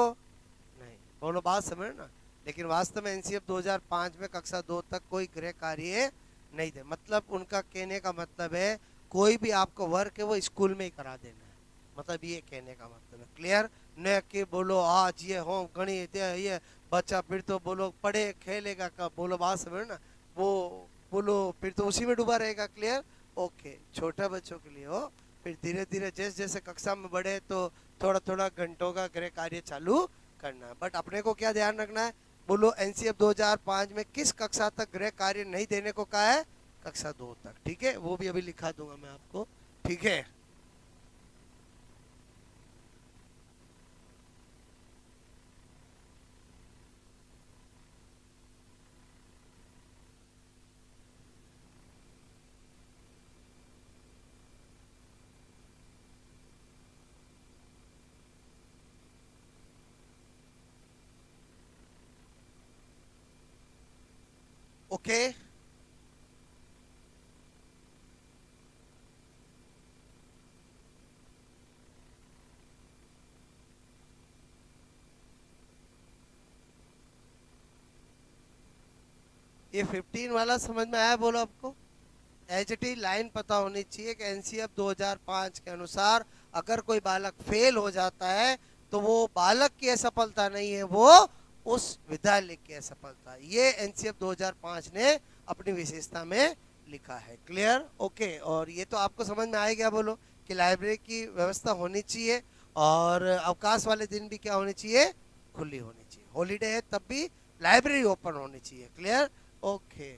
नहीं, बोलो बात समझ ना। लेकिन वास्तव में एनसीएफ 2005 में कक्षा 2 तक कोई गृह कार्य नहीं दे, मतलब उनका कहने का मतलब है कोई भी आपको वर्क है वो स्कूल में ही करा देना है, मतलब ये कहने का मतलब है, क्लियर। न कि बोलो आज ये होम गणित ये बच्चा फिर तो बोलो पढ़े खेलेगा कब, बोलो बात समझ ना, वो बोलो फिर तो उसी में डूबा रहेगा, क्लियर, ओके, छोटा बच्चों के लिए हो, फिर धीरे धीरे जैसे जैसे कक्षा में बढ़े तो थोड़ा थोड़ा घंटों का गृह कार्य चालू करना है। बट अपने को क्या ध्यान रखना है, बोलो एनसीएफ 2005 में किस कक्षा तक गृह कार्य नहीं देने को कहा है, कक्षा 2 तक। ठीक है, वो भी अभी लिखा दूंगा मैं आपको। ठीक है, ओके। ये 15 वाला समझ में आया, बोलो आपको। एचटी लाइन पता होनी चाहिए कि एनसीएफ 2005 के अनुसार अगर कोई बालक फेल हो जाता है तो वो बालक की असफलता नहीं है, वो उस विद्यालय की असफलता। ये एनसीएफ 2005 ने अपनी विशेषता में लिखा है। Clear, okay. और ये तो आपको समझ में आएगा, बोलो कि लाइब्रेरी की व्यवस्था होनी चाहिए और अवकाश वाले दिन भी क्या होनी चाहिए, खुली होनी चाहिए। हॉलीडे है तब भी लाइब्रेरी ओपन होनी चाहिए। Clear, okay.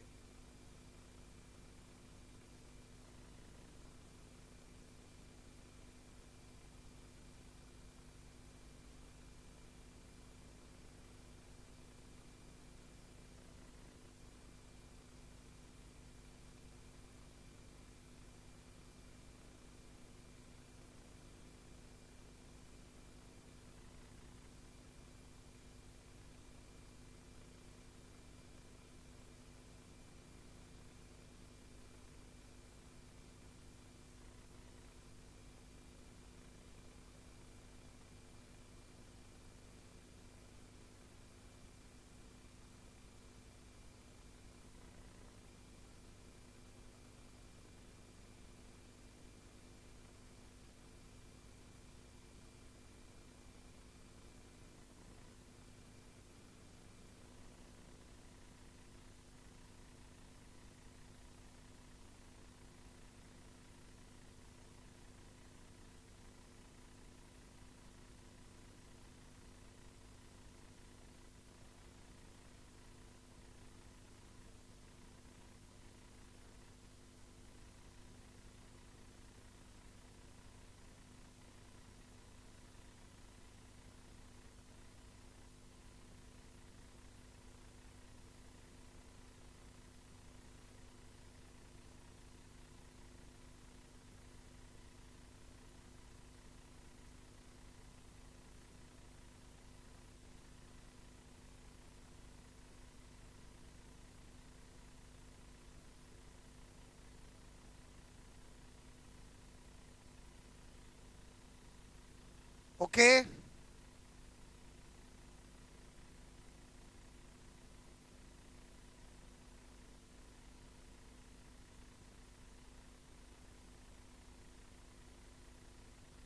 ओके,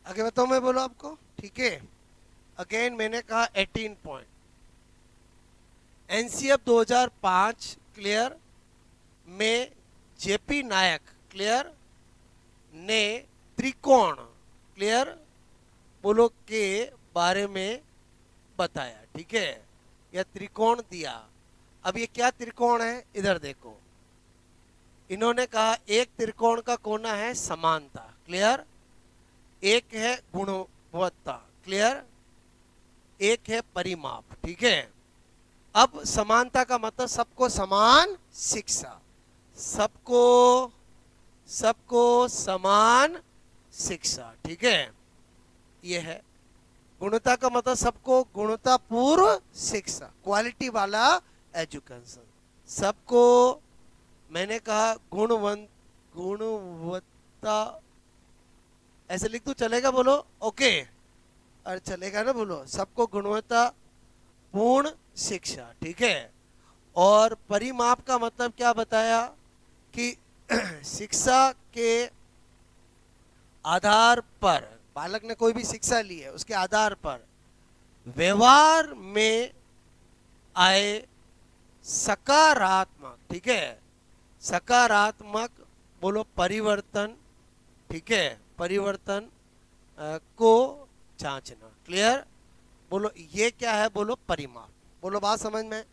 आगे बताऊं मैं, बोलो आपको। ठीक है, अगेन मैंने कहा 18 पॉइंट एनसीएफ 2005 क्लियर में जेपी नायक क्लियर ने त्रिकोण क्लियर बोलो के बारे में बताया। ठीक है, यह त्रिकोण दिया। अब ये क्या त्रिकोण है, इधर देखो। इन्होंने कहा एक त्रिकोण का कोना है समानता क्लियर, एक है गुणवत्ता क्लियर, एक है परिमाप। ठीक है, अब समानता का मतलब सबको समान शिक्षा, सबको सबको समान शिक्षा। ठीक है, ये है। गुणवत्ता का मतलब सबको गुणवत्तापूर्ण शिक्षा, क्वालिटी वाला एजुकेशन। सबको, मैंने कहा गुणवत्ता ऐसे लिख दूं, चलेगा बोलो, ओके। अरे चलेगा ना, बोलो सबको गुणवत्ता पूर्ण शिक्षा। ठीक है, और परिमाप का मतलब क्या बताया कि शिक्षा के आधार पर, बालक ने कोई भी शिक्षा ली है उसके आधार पर व्यवहार में आए सकारात्मक, ठीक है, सकारात्मक बोलो परिवर्तन। ठीक है, परिवर्तन को जांचना। क्लियर? बोलो ये क्या है? बोलो परिमाप। बोलो बात समझ में?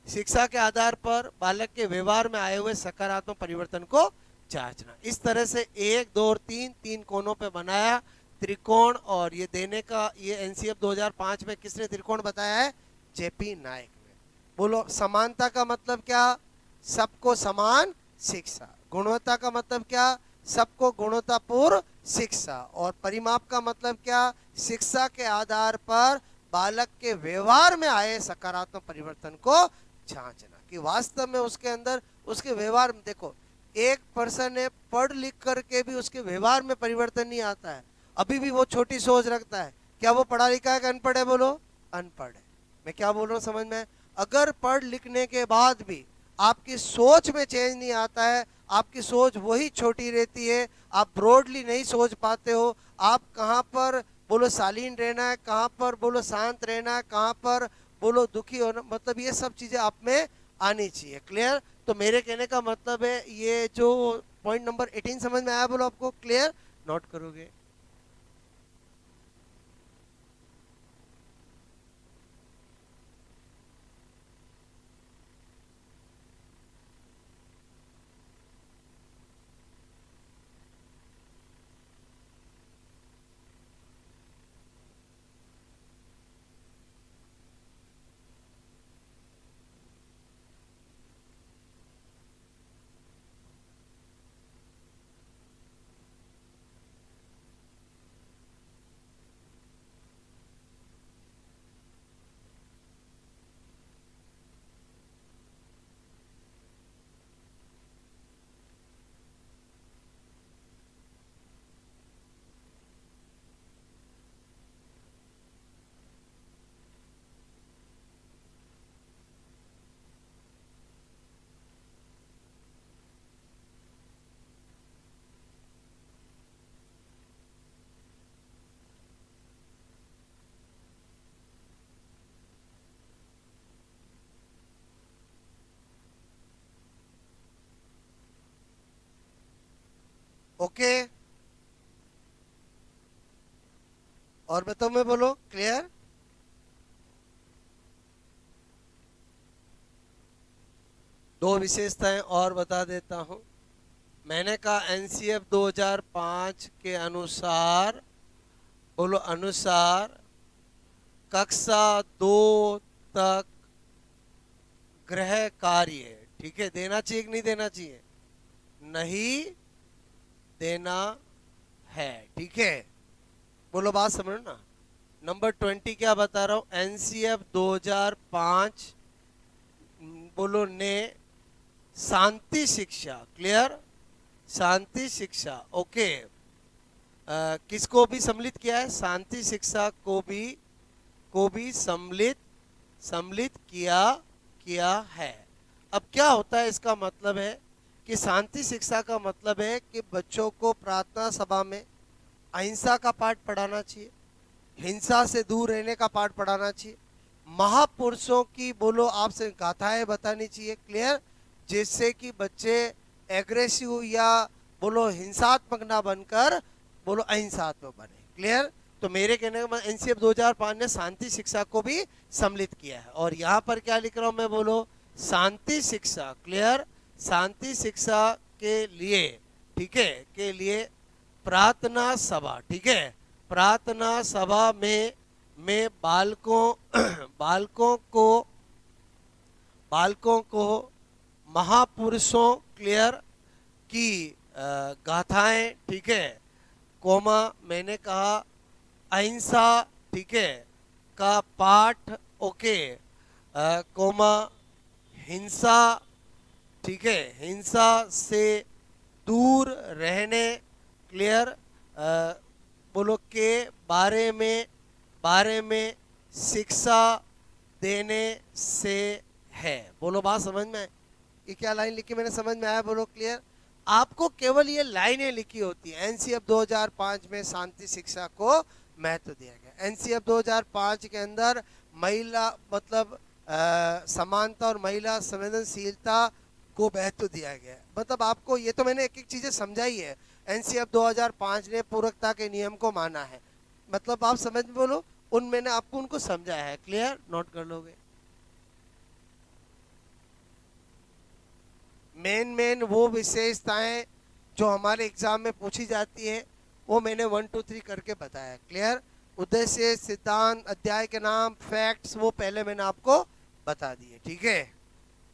शिक्षा के आधार पर बालक के व्यवहार में आए हुए सकारात्मक परिवर्तन को जांचना। इस तरह से 1, 2 और 3 कोनों पे बनाया त्रिकोण। और ये देने का ये एनसीएफ 2005 में किसने त्रिकोण बताया है? जेपी नायक ने। बोलो समानता का मतलब क्या? सबको समान शिक्षा। गुणवत्ता का मतलब क्या? सबको गुणवत्तापूर्ण शिक्षा। और परिमाप का मतलब क्या? शिक्षा के आधार पर बालक के व्यवहार में आए सकारात्मक परिवर्तन को जांचना कि वास्तव में उसके अंदर उसके व्यवहार में। देखो एक पर्सन है, पढ़ लिख करके भी उसके व्यवहार में परिवर्तन नहीं आता है, अभी भी वो छोटी सोच रखता है। क्या वो पढ़ा लिखा है कि अनपढ़ है? बोलो अनपढ़ है। मैं क्या बोल रहा हूँ समझ में? अगर पढ़ लिखने के बाद भी आपकी सोच में चेंज नहीं आता है, आपकी सोच वही छोटी रहती है, आप ब्रॉडली नहीं सोच पाते हो, आप कहाँ पर बोलो शालीन रहना है, कहाँ पर बोलो शांत रहना है, कहाँ पर बोलो दुखी होना, मतलब ये सब चीजें आप में आनी चाहिए। क्लियर? तो मेरे कहने का मतलब है ये जो पॉइंट नंबर 18 समझ में आया? बोलो आपको क्लियर? नोट करोगे? ओके? और बताओ मैं बोलो क्लियर? दो विशेषताएं और बता देता हूं। मैंने कहा एनसीएफ 2005 के अनुसार, बोलो अनुसार, कक्षा 2 तक गृह कार्य, ठीक है, देना चाहिए कि नहीं देना चाहिए? नहीं देना है। ठीक है? बोलो बात समझो ना। नंबर 20 क्या बता रहा हूं? एनसीएफ 2005 बोलो ने शांति शिक्षा, क्लियर, शांति शिक्षा, ओके, किसको भी सम्मिलित किया है? शांति शिक्षा को भी सम्मिलित सम्मिलित किया है। अब क्या होता है? इसका मतलब है कि शांति शिक्षा का मतलब है कि बच्चों को प्रार्थना सभा में अहिंसा का पाठ पढ़ाना चाहिए, हिंसा से दूर रहने का पाठ पढ़ाना चाहिए, महापुरुषों की बोलो आपसे गाथाएं बतानी चाहिए। क्लियर? जिससे कि बच्चे एग्रेसिव या बोलो हिंसात्मक ना बनकर बोलो अहिंसात्मक बने। क्लियर? तो मेरे कहने का एनसीएफ 2005 ने शांति शिक्षा को भी सम्मिलित किया है। और यहाँ पर क्या लिख रहा हूँ मैं? बोलो शांति शिक्षा। क्लियर? शांति शिक्षा के लिए, ठीक है, के लिए प्रार्थना सभा, ठीक है, प्रार्थना सभा में बालकों को महापुरुषों, क्लियर, की गाथाएं, ठीक है, कोमा मैंने कहा अहिंसा, ठीक है, का पाठ, ओके, कोमा हिंसा, ठीक है, हिंसा से दूर रहने, क्लियर, बोलो के बारे में शिक्षा देने से है। बोलो बात समझ में? ये क्या लाइन लिखी मैंने, समझ में आया? बोलो क्लियर? आपको केवल ये लाइनें लिखी होती है। एनसीएफ 2005 में शांति शिक्षा को महत्व दिया गया। एनसीएफ 2005 के अंदर महिला मतलब समानता और महिला संवेदनशीलता को महत्व दिया गया। मतलब आपको ये तो मैंने एक एक चीजें समझाई है, एनसीएफ 2005 ने पूरकता के नियम को माना है। मतलब आप समझ में बोलो, मैंने आपको उनको समझाया है। क्लियर? नोट कर लोगे। मेन वो विशेषताएं जो हमारे एग्जाम में पूछी जाती है वो मैंने 1 2 3 करके बताया। क्लियर? उद्देश्य, सिद्धांत, अध्याय के नाम, फैक्ट्स वो पहले मैंने आपको बता दिए। ठीक है,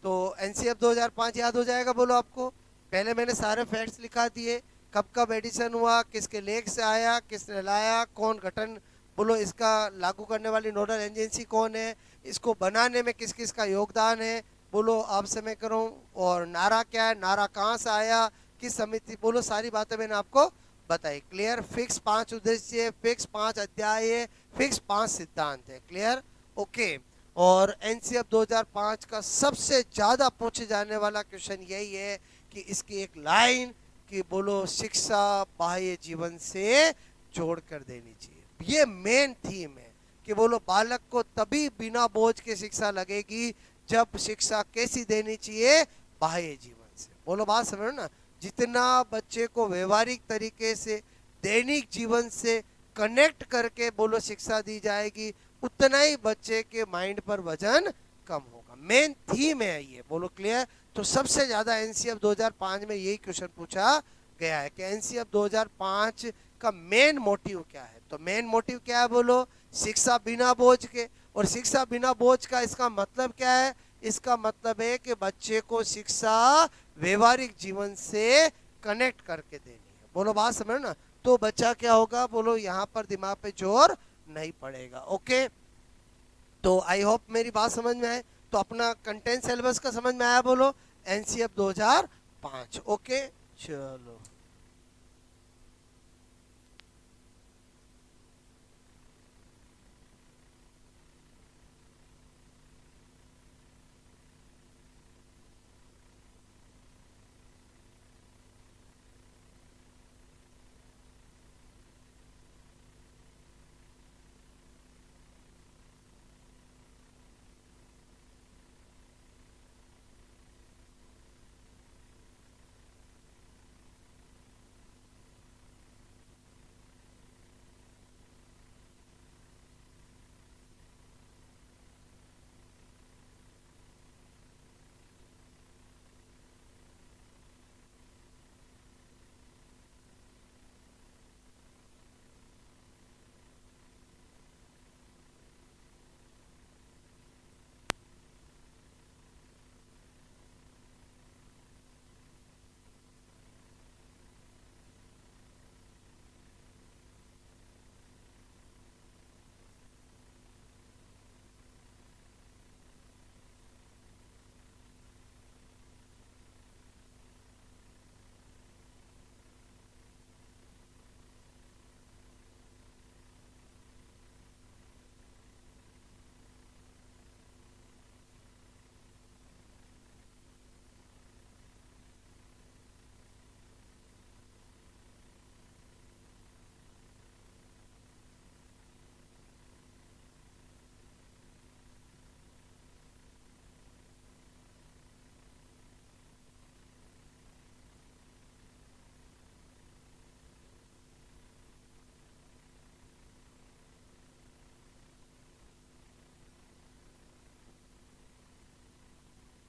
तो एनसीएफ 2005 याद हो जाएगा बोलो आपको। पहले मैंने सारे फैक्ट्स लिखा दिए, कब कब एडिशन हुआ, किसके लेख से आया, किसने लाया, कौन गठन बोलो इसका लागू करने वाली नोडल एजेंसी कौन है, इसको बनाने में किस किस का योगदान है बोलो, आपसे मैं करूं, और नारा क्या है, नारा कहाँ से आया, किस समिति बोलो, सारी बातें मैंने आपको बताई। क्लियर? फिक्स 5 उद्देश्य, फिक्स 5 अध्याय, फिक्स 5 सिद्धांत है। क्लियर? ओके। और एनसीएफ 2005 का सबसे ज्यादा पूछे जाने वाला क्वेश्चन यही है कि इसकी एक लाइन कि बोलो शिक्षा बाह्य जीवन से जोड़ कर देनी चाहिए। ये मेन थीम है कि बोलो बालक को तभी बिना बोझ के शिक्षा लगेगी जब शिक्षा कैसी देनी चाहिए, बाह्य जीवन से। बोलो बात समझो ना, जितना बच्चे को व्यवहारिक तरीके से दैनिक जीवन से कनेक्ट करके बोलो शिक्षा दी जाएगी, उतना ही बच्चे के माइंड पर वजन कम होगा। मेन थीम है ये। बोलो क्लियर? तो सबसे ज्यादा एनसीएफ 2005 में यही क्वेश्चन पूछा गया है कि एनसीएफ 2005 का मेन मोटिव क्या है। तो मेन मोटिव क्या है बोलो? शिक्षा बिना बोझ के। और शिक्षा बिना बोझ का इसका मतलब क्या है? इसका मतलब है कि बच्चे को शिक्षा व्यवहारिक जीवन से कनेक्ट करके देनी है। बोलो बात समझ ना, तो बच्चा क्या होगा बोलो, यहाँ पर दिमाग पे जोर नहीं पड़ेगा। ओके, तो आई होप मेरी बात समझ में आए। तो अपना कंटेंट सिलेबस का समझ में आया बोलो, एनसीएफ 2005। ओके, चलो।